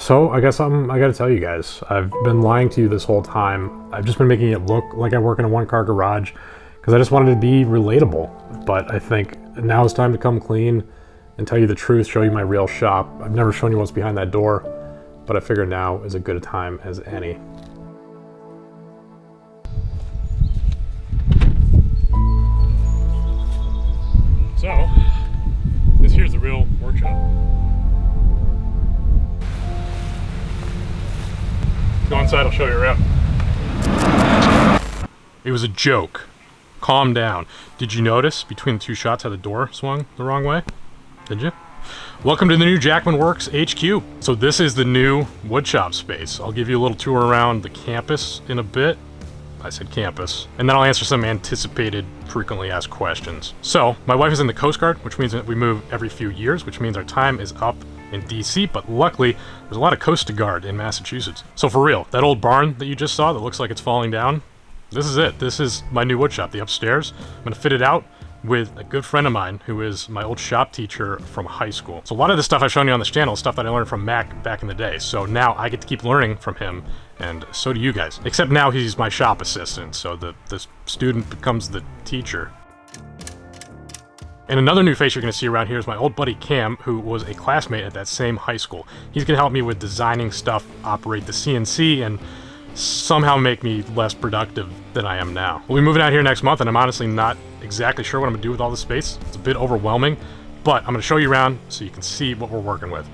So I guess I gotta tell you guys, I've been lying to you this whole time. I've just been making it look like I work in a one-car garage because I just wanted to be relatable. But I think now it's time to come clean and tell you the truth, show you my real shop. I've never shown you what's behind that door, but I figure now is as good a time as any. So, this here's the real workshop. Go inside, I'll show you around. It was a joke. Calm down. Did you notice between the two shots how the door swung the wrong way? Did you? Welcome to the new Jackman Works HQ. So this is the new woodshop space. I'll give you a little tour around the campus in a bit. I said campus. And then I'll answer some anticipated, frequently asked questions. So, my wife is in the Coast Guard, which means that we move every few years, which means our time is up in DC, but luckily, there's a lot of Coast Guard in Massachusetts. So for real, that old barn that you just saw that looks like it's falling down, this is it. This is my new woodshop, the upstairs. I'm gonna fit it out with a good friend of mine who is my old shop teacher from high school. So a lot of the stuff I've shown you on this channel is stuff that I learned from Mac back in the day. So now I get to keep learning from him, and so do you guys. Except now he's my shop assistant, so the student becomes the teacher. And another new face you're going to see around here is my old buddy Cam, who was a classmate at that same high school. He's going to help me with designing stuff, operate the CNC, and somehow make me less productive than I am now. We'll be moving out here next month, and I'm honestly not exactly sure what I'm going to do with all this space. It's a bit overwhelming, but I'm going to show you around so you can see what we're working with.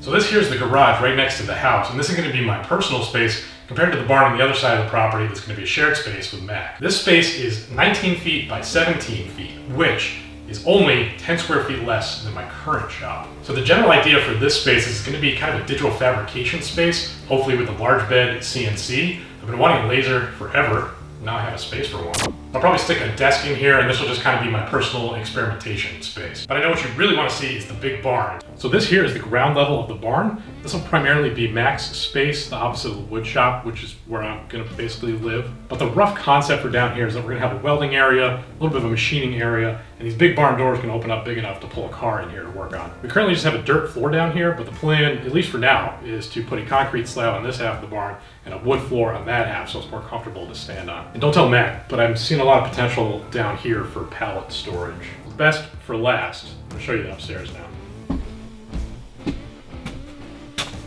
So this here's the garage right next to the house, and this is going to be my personal space compared to the barn on the other side of the property that's going to be a shared space with Mac. This space is 19 feet by 17 feet, which is only 10 square feet less than my current shop. So the general idea for this space is it's going to be kind of a digital fabrication space, hopefully with a large bed CNC. I've been wanting a laser forever. Now I have a space for one. I'll probably stick a desk in here, and this will just kind of be my personal experimentation space. But I know what you really want to see is the big barn. So this here is the ground level of the barn. This will primarily be Mac's space, the opposite of the wood shop, which is where I'm going to basically live. But the rough concept for down here is that we're going to have a welding area, a little bit of a machining area, and these big barn doors can open up big enough to pull a car in here to work on. We currently just have a dirt floor down here, but the plan, at least for now, is to put a concrete slab on this half of the barn and a wood floor on that half so it's more comfortable to stand on. And don't tell Mac, but I'm seeing a lot of potential down here for pallet storage. Best for last. I'll show you that upstairs now.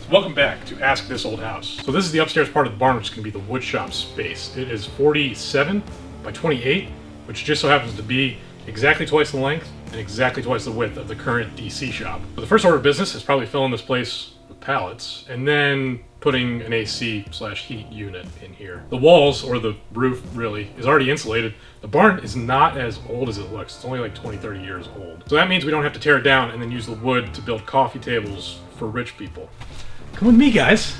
Welcome back to Ask This Old House. So this is the upstairs part of the barn, which is going to be the woodshop space. It is 47 by 28, which just so happens to be exactly twice the length and exactly twice the width of the current DC shop. But the first order of business is probably filling this place with pallets, and then putting an AC/heat unit in here. The walls, or the roof really, is already insulated. The barn is not as old as it looks. It's only like 20-30 years old. So that means we don't have to tear it down and then use the wood to build coffee tables for rich people. Come with me, guys.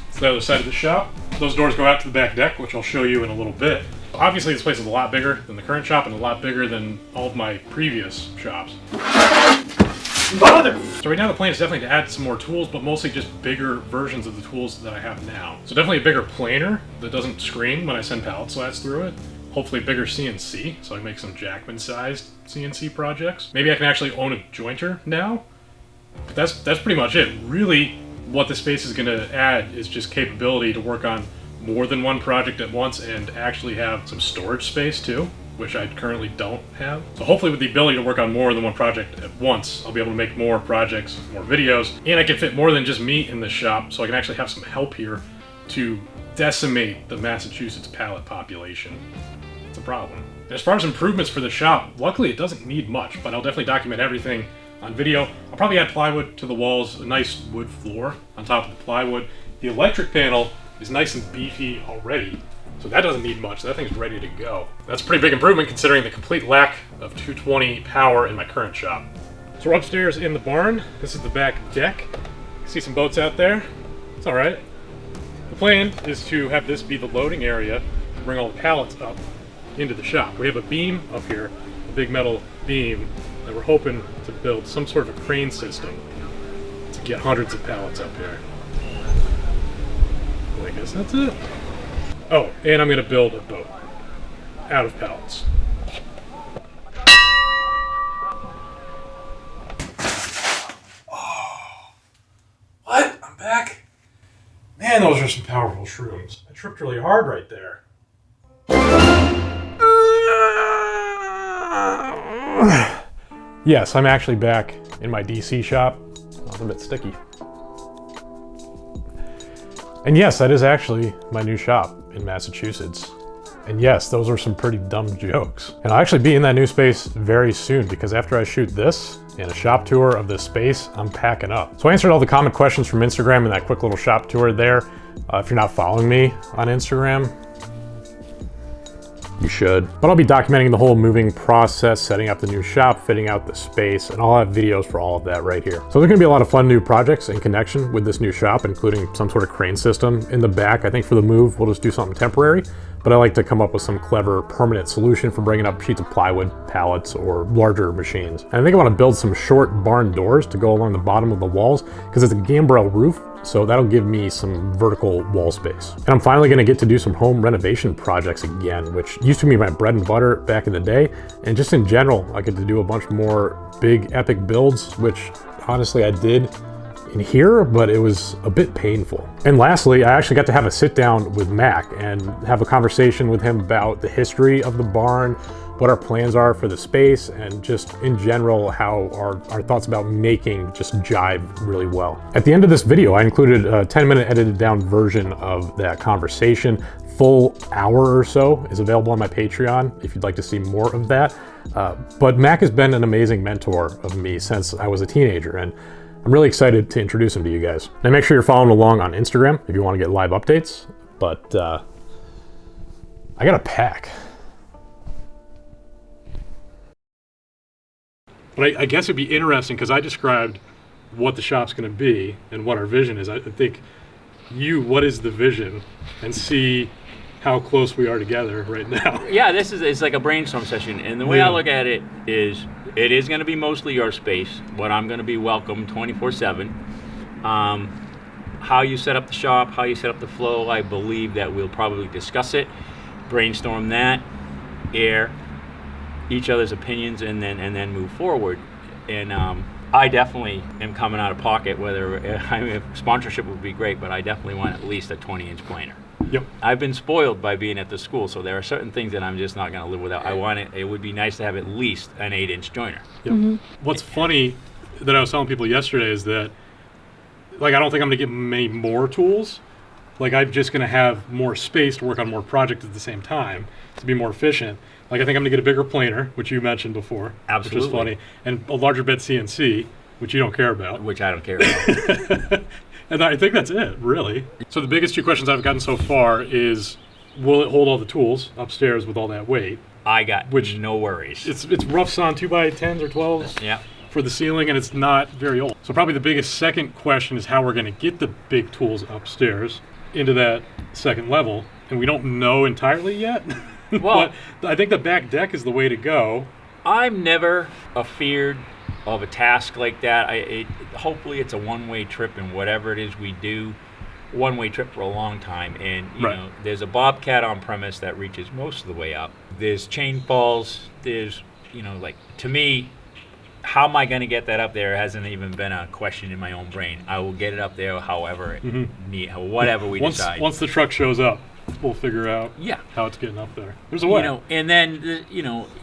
It's the other side of the shop. Those doors go out to the back deck, which I'll show you in a little bit. Obviously, this place is a lot bigger than the current shop and a lot bigger than all of my previous shops. So right now the plan is definitely to add some more tools, but mostly just bigger versions of the tools that I have now. So definitely a bigger planer that doesn't scream when I send pallet slats through it. Hopefully a bigger CNC, so I can make some Jackman-sized CNC projects. Maybe I can actually own a jointer now. But that's pretty much it. Really, what this space is going to add is just capability to work on more than one project at once and actually have some storage space too, which I currently don't have. So hopefully with the ability to work on more than one project at once, I'll be able to make more projects, more videos, and I can fit more than just me in this shop, so I can actually have some help here to decimate the Massachusetts pallet population. It's a problem. And as far as improvements for the shop, luckily it doesn't need much, but I'll definitely document everything on video. I'll probably add plywood to the walls, a nice wood floor on top of the plywood. The electric panel is nice and beefy already, so that doesn't need much. That thing's ready to go. That's a pretty big improvement considering the complete lack of 220 power in my current shop. So we're upstairs in the barn. This is the back deck. See some boats out there. It's all right. The plan is to have this be the loading area to bring all the pallets up into the shop. We have a beam up here, a big metal beam, that we're hoping to build some sort of a crane system to get hundreds of pallets up here. Well, I guess that's it. Oh, and I'm going to build a boat out of pallets. Man, those are some powerful shrooms. I tripped really hard right there. Yes, I'm actually back in my DC shop. Oh, it's a bit sticky. And yes, that is actually my new shop in Massachusetts. And yes, those were some pretty dumb jokes. And I'll actually be in that new space very soon, because after I shoot this and a shop tour of this space, I'm packing up. So I answered all the common questions from Instagram in that quick little shop tour there. If you're not following me on Instagram, you should. But I'll be documenting the whole moving process, setting up the new shop, fitting out the space, and I'll have videos for all of that right here. So there's gonna be a lot of fun new projects in connection with this new shop, including some sort of crane system in the back. I think for the move, we'll just do something temporary, but I like to come up with some clever permanent solution for bringing up sheets of plywood, pallets, or larger machines. And I think I wanna build some short barn doors to go along the bottom of the walls, because it's a gambrel roof, so that'll give me some vertical wall space. And I'm finally gonna get to do some home renovation projects again, which used to be my bread and butter back in the day. And just in general, I get to do a bunch more big epic builds, which honestly I did in here, but it was a bit painful. And lastly, I actually got to have a sit down with Mac and have a conversation with him about the history of the barn, what our plans are for the space, and just in general how our thoughts about making just jive really well. At the end of this video, I included a 10-minute edited down version of that conversation. Full hour or so is available on my Patreon if you'd like to see more of that. But Mac has been an amazing mentor of me since I was a teenager, and I'm really excited to introduce him to you guys. Now make sure you're following along on Instagram if you want to get live updates, but I gotta pack. But I guess it'd be interesting, because I described what the shop's going to be and what our vision is. I think what is the vision, and see how close we are together right now. Yeah, it's like a brainstorm session, and the way I look at it is going to be mostly your space, but I'm going to be welcome 24/7. How you set up the shop, how you set up the flow, I believe that we'll probably discuss it, brainstorm that, air each other's opinions, and then move forward. And I definitely am coming out of pocket. Sponsorship would be great, but I definitely want at least a 20-inch planer. Yep. I've been spoiled by being at the school, so there are certain things that I'm just not going to live without. It would be nice to have at least an 8-inch joiner. Yep. Mm-hmm. What's funny that I was telling people yesterday is that, like, I don't think I'm going to get many more tools. Like, I'm just going to have more space to work on more projects at the same time to be more efficient. Like, I think I'm going to get a bigger planer, which you mentioned before. Absolutely. Which is funny. And a larger bed CNC, which you don't care about. Which I don't care about. And I think that's it, really. So the biggest two questions I've gotten so far is, will it hold all the tools upstairs with all that weight? I got no worries. It's rough sawn 2x10s or 12s. Yeah. For the ceiling, and it's not very old. So probably the biggest second question is how we're going to get the big tools upstairs into that second level, and we don't know entirely yet. Well, but I think the back deck is the way to go. I'm never afeared of a task like that. Hopefully it's a one-way trip, and whatever it is we do, one-way trip for a long time. And you know, there's a bobcat on premise that reaches most of the way up. There's chain falls. There's, like, to me, how am I going to get that up there hasn't even been a question in my own brain. I will get it up there however whatever we decide. Once the truck shows up, we'll figure out how it's getting up there. There's a way. And then,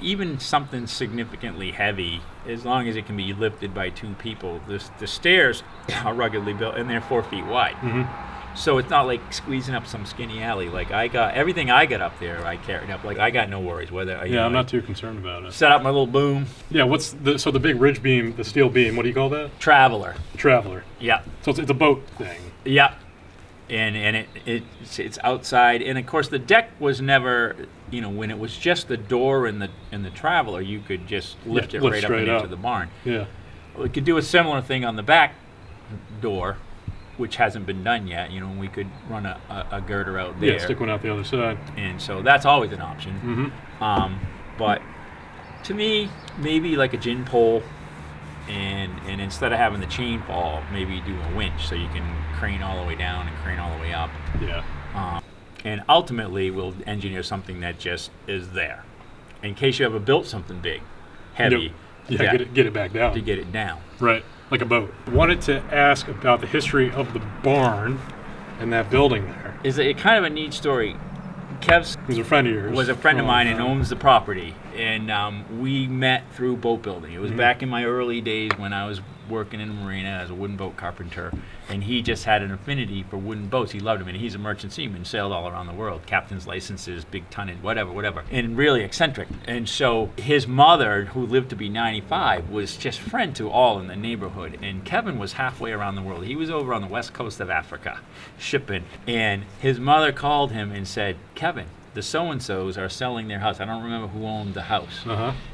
even something significantly heavy, as long as it can be lifted by two people, the stairs are ruggedly built, and they're 4 feet wide. Mm-hmm. So it's not like squeezing up some skinny alley. Like, everything I got up there, I carried up. Like, I got no worries whether. I'm not too concerned about it. Set up my little boom. Yeah, so the big ridge beam, the steel beam, what do you call that? Traveler. Yeah. So it's a boat thing. Yeah. And it's outside, and of course the deck was never, when it was just the door and the Traveler, you could just lift it right up and into the barn. Yeah. We could do a similar thing on the back door, which hasn't been done yet. We could run a girder out there. Yeah, stick one out the other side. And so that's always an option. Mm-hmm. But to me, maybe like a gin pole. And instead of having the chain fall, maybe do a winch so you can crane all the way down and crane all the way up. Yeah. And ultimately, we'll engineer something that just is there, in case you ever built something big, heavy. Yeah, get it back down. To get it down. Right, like a boat. Wanted to ask about the history of the barn, in that building there. Is it kind of a neat story? Kev's was a friend of yours. Was a friend of mine and owns the property, and we met through boat building. It was back in my early days when I was working in the marina as a wooden boat carpenter, and he just had an affinity for wooden boats. He loved them, and he's a merchant seaman, sailed all around the world, captain's licenses, big tonnage, whatever, and really eccentric. And so his mother, who lived to be 95, was just friend to all in the neighborhood, and Kevin was halfway around the world. He was over on the west coast of Africa shipping, and his mother called him and said, Kevin, the so-and-sos are selling their house. I don't remember who owned the house.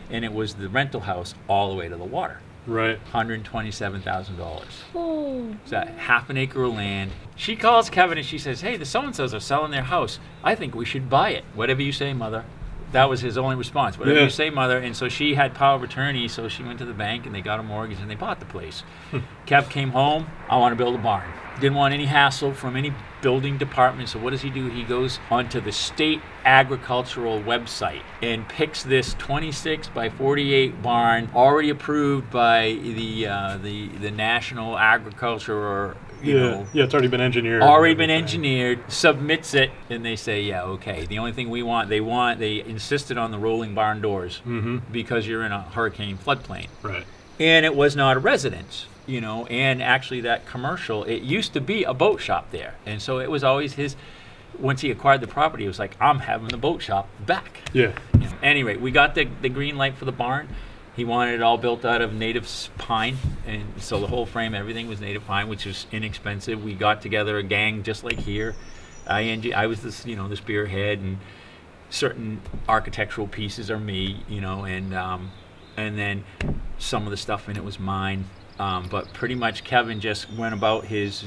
And it was the rental house all the way to the water. Right. $127,000. Oh. It's a half an acre of land. She calls Kevin and she says, hey, the so-and-sos are selling their house. I think we should buy it. Whatever you say, mother. That was his only response. Whatever you say, mother. And so she had power of attorney, so she went to the bank and they got a mortgage and they bought the place. Kev came home, I want to build a barn. Didn't want any hassle from any building department, so what does he do? He goes onto the state agricultural website and picks this 26 by 48 barn, already approved by the National Agriculture, or you know, it's already been engineered. Submits it, and they say, yeah, okay. The only thing they insisted on the rolling barn doors because you're in a hurricane floodplain. Right. And it was not a residence. You know, and actually that commercial, it used to be a boat shop there. And so it was always his, once he acquired the property, it was like, I'm having the boat shop back. Yeah. You know, anyway, we got the green light for the barn. He wanted it all built out of native pine. And so the whole frame, everything was native pine, which is inexpensive. We got together a gang just like here. I was the spearhead, and certain architectural pieces are me, you know, and then some of the stuff in it was mine. But pretty much Kevin just went about his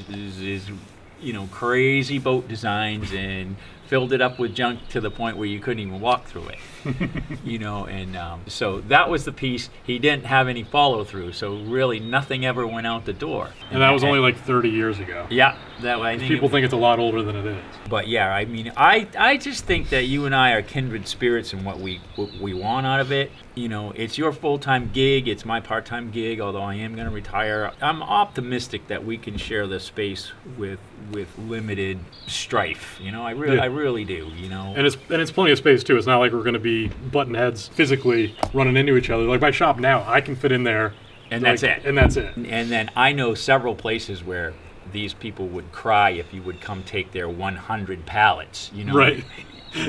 crazy boat designs and filled it up with junk to the point where you couldn't even walk through it. So that was the piece. He didn't have any follow through, so really nothing ever went out the door. And that was only like 30 years ago. Yeah, that way. People think it's a lot older than it is. But yeah, I mean, I just think that you and I are kindred spirits in what we want out of it. You know, it's your full-time gig, it's my part-time gig, although I am going to retire. I'm optimistic that we can share this space with limited strife. You know, I really do, you know. And it's plenty of space too. It's not like we're going to be butting heads physically running into each other. Like my shop now, I can fit in there. And that's it. And that's it. And then I know several places where these people would cry if you would come take their 100 pallets, you know. Right.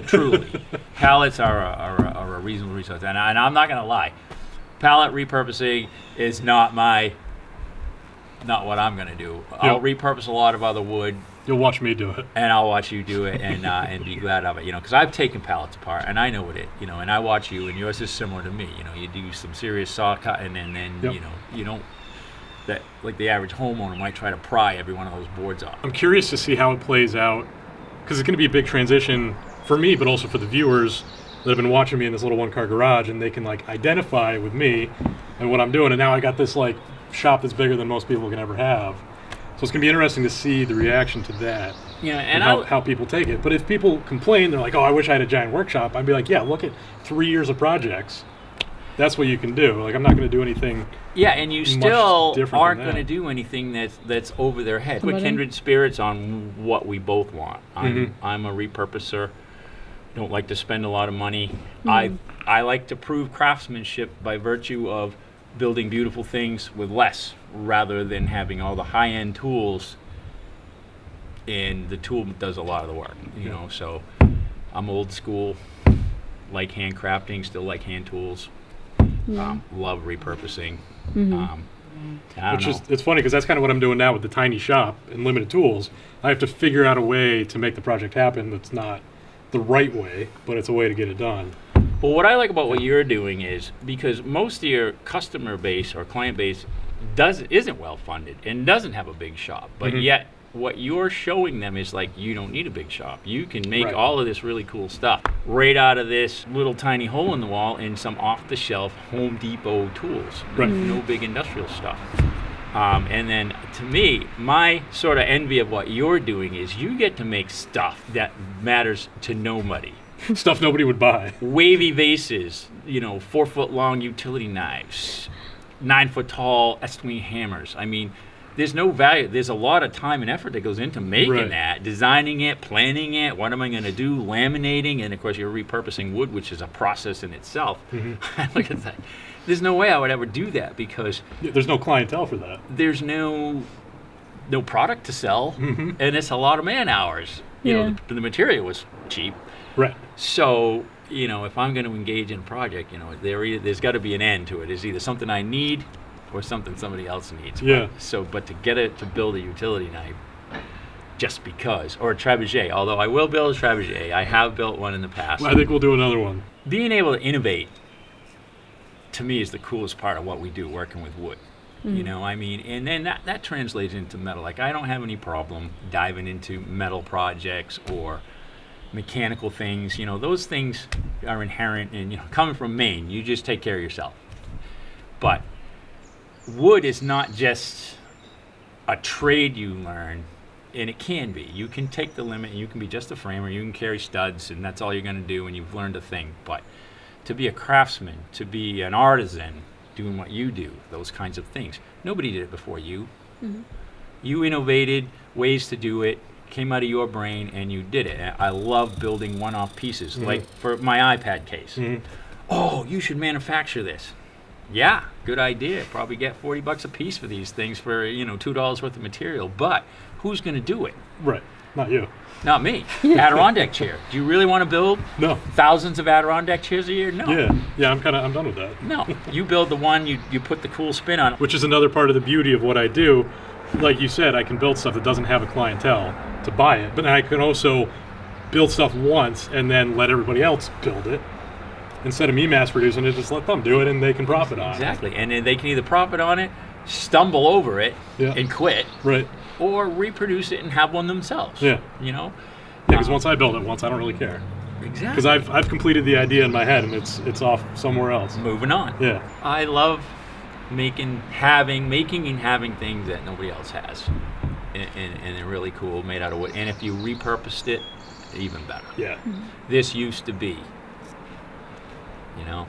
Truly. Pallets are a reasonable resource. And I'm not going to lie. Pallet repurposing is not what I'm going to do. Yep. I'll repurpose a lot of other wood. You'll watch me do it. And I'll watch you do it and be glad of it, you know, because I've taken pallets apart and I know what and I watch you, and yours is similar to me. You know, you do some serious saw cutting, and then, yep. you know, you don't, that like the average homeowner might try to pry every one of those boards off. I'm curious to see how it plays out, because it's going to be a big transition for me, but also for the viewers that have been watching me in this little one-car garage, and they can like identify with me and what I'm doing. And now I got this like shop that's bigger than most people can ever have. So it's going to be interesting to see the reaction to that, and how people take it. But if people complain, they're like, oh, I wish I had a giant workshop, I'd be like, yeah, look at 3 years of projects. That's what you can do. Like, I'm not going to do anything. Yeah, and you still aren't going to do anything that's over their head. We're kindred spirits on what we both want. I'm a repurposer. Don't like to spend a lot of money. I like to prove craftsmanship by virtue of building beautiful things with less, rather than having all the high-end tools, and the tool does a lot of the work, you know. So I'm old school, like handcrafting, still like hand tools. Love repurposing. It's funny because that's kind of what I'm doing now with the tiny shop and limited tools. I have to figure out a way to make the project happen that's not the right way, but it's a way to get it done. Well, what I like about what you're doing is, because most of your customer base or client base isn't well funded and doesn't have a big shop, but yet what you're showing them is like, you don't need a big shop. You can make all of this really cool stuff right out of this little tiny hole in the wall and some off-the-shelf Home Depot tools. No big industrial stuff. And then to me, my sort of envy of what you're doing is you get to make stuff that matters to nobody. Stuff nobody would buy. Wavy vases, 4-foot long utility knives, 9-foot tall Estwing hammers. I mean, there's no value. There's a lot of time and effort that goes into making Right. that, designing it, planning it. What am I going to do? Laminating, and of course you're repurposing wood, which is a process in itself. Look at that. There's no way I would ever do that because Yeah, there's no clientele for that. there's no product to sell, and it's a lot of man hours. You know, the material was cheap. Right. So, you know, if I'm going to engage in a project, you know, there's got to be an end to it. It's either something I need or something somebody else needs. Yeah. But to get it to build a utility knife, just because, or a trebuchet, although I will build a trebuchet, I have built one in the past. Well, I think we'll do another one. Being able to innovate, to me, is the coolest part of what we do, working with wood. You know, I mean, and then that translates into metal. Like, I don't have any problem diving into metal projects or mechanical things. You know, those things are inherent in, you know, coming from Maine, you just take care of yourself. But wood is not just a trade you learn, and it can be. You can take the limit, and you can be just a framer, you can carry studs, and that's all you're going to do, and you've learned a thing. But to be a craftsman, to be an artisan, doing what you do, those kinds of things, nobody did it before you. You innovated ways to do it, came out of your brain, and you did it. I love building one-off pieces, like for my iPad case. Oh, you should manufacture this. Yeah, good idea. Probably get $40 a piece for these things for, you know, $2 worth of material. But who's going to do it? Right. Not you. Not me. Adirondack chair. Do you really want to build No. thousands of Adirondack chairs a year? No. Yeah. I'm done with that. No. You build the one, you put the cool spin on it. Which is another part of the beauty of what I do. Like you said, I can build stuff that doesn't have a clientele to buy it, but I can also build stuff once and then let everybody else build it. Instead of me mass producing it, just let them do it and they can profit on it. Exactly. And then they can either profit on it, stumble over it, and quit, Right. or reproduce it and have one themselves. Yeah. You know? Yeah, because once I build it once, I don't really care. Exactly. Because I've completed the idea in my head and it's off somewhere else. Moving on. Yeah. I love making and having things that nobody else has. And they're really cool, made out of wood. And if you repurposed it, even better. Yeah. This used to be, you know,